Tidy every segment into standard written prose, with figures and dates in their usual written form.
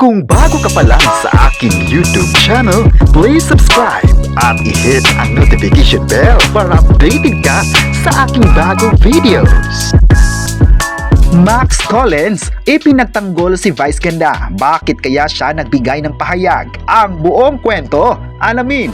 Kung bago ka pa lang sa aking YouTube channel, please subscribe at i-hit ang notification bell para updated ka sa aking bagong videos. Max Collins, ipinagtanggol si Vice Ganda. Bakit kaya siya nagbigay ng pahayag? Ang buong kwento, alamin.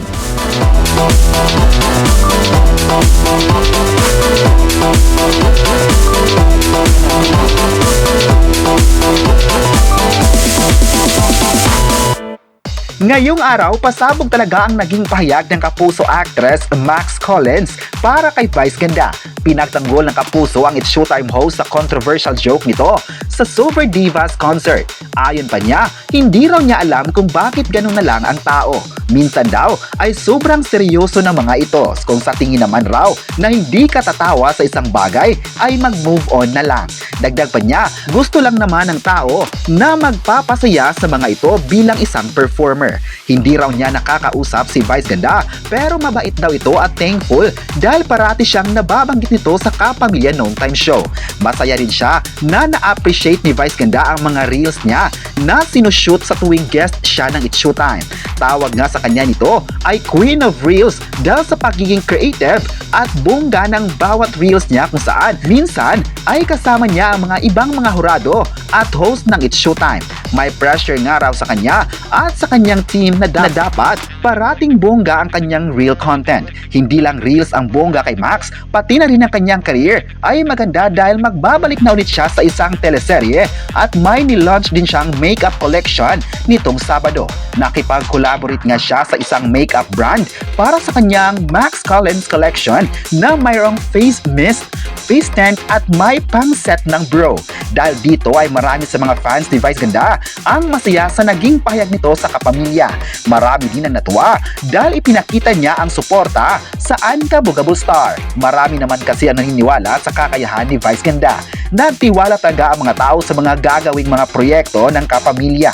Ngayong araw, pasabog talaga ang naging pahayag ng kapuso actress Max Collins para kay Vice Ganda. Pinagtanggol ng kapuso ang It's Showtime host sa controversial joke nito sa Super Divas concert. Ayon pa niya, hindi raw niya alam kung bakit ganun na lang ang tao. Minsan daw ay sobrang seryoso ng mga ito, kung sa tingin naman raw na hindi katatawa sa isang bagay ay mag-move on na lang. Dagdag pa niya, gusto lang naman ng tao na magpapasaya sa mga ito bilang isang performer. Hindi raw niya nakakausap si Vice Ganda, pero mabait daw ito at thankful dahil parati siyang nababanggit nito sa Kapamilya Noong Time Show. Masaya rin siya na na-appreciate ni Vice Ganda ang mga reels niya na sinushoot sa tuwing guest siya ng It's Showtime. Tawag nga sa kanya nito ay Queen of Reels dahil sa pagiging creative at bongga ng bawat reels niya, kung saan minsan ay kasama niya ang mga ibang mga hurado at host ng It's Showtime. May pressure nga raw sa kanya at sa kanyang team na dapat parating bongga ang kanyang real content. Hindi lang reels ang bongga kay Max, pati na rin ang kanyang career ay maganda dahil magbabalik na ulit siya sa isang teleserye at may nilaunch din siyang makeup collection nitong Sabado. Nakipag-collaborate nga siya sa isang makeup brand para sa kanyang Max Collins collection na mayroong face mist, face tint at may pang-set ng brow. Dahil dito ay marami sa mga fans ni Vice Ganda ang masaya sa naging pahayag nito sa Kapamilya. Marami din ang natuwa dahil ipinakita niya ang suporta sa Ankabugabol Star. Marami naman kasi ang naniniwala sa kakayahan ni Vice Ganda. Nagtiwala talaga ang mga tao sa mga gagawing mga proyekto ng Kapamilya.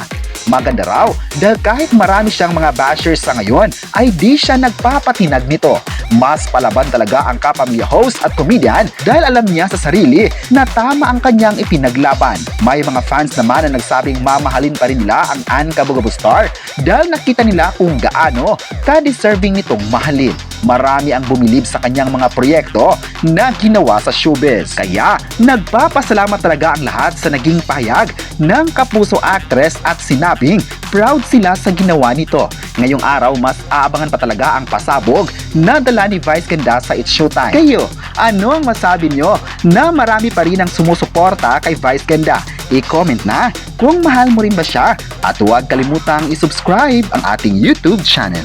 Maganda raw dahil kahit marami siyang mga bashers sa ngayon ay di siya nagpapatinag nito. Mas palaban talaga ang Kapamilya host at comedian dahil alam niya sa sarili na tama ang kanyang ipinaglaban. May mga fans naman na nagsabing mamahalin pa rin nila ang Ankabugabol Star dahil nakita nila kung gaano ka-deserving nitong mahalin. Marami ang bumilib sa kanyang mga proyekto na ginawa sa showbiz. Kaya nagpapasalamat talaga ang lahat sa naging pahayag ng kapuso actress at sinabing proud sila sa ginawa nito. Ngayong araw, mas aabangan pa talaga ang pasabog na dala ni Vice Ganda sa It's Showtime. Kayo, ano ang masabi nyo na marami pa rin ang sumusuporta kay Vice Ganda? I-comment na kung mahal mo rin ba siya at huwag kalimutang i-subscribe ang ating YouTube channel.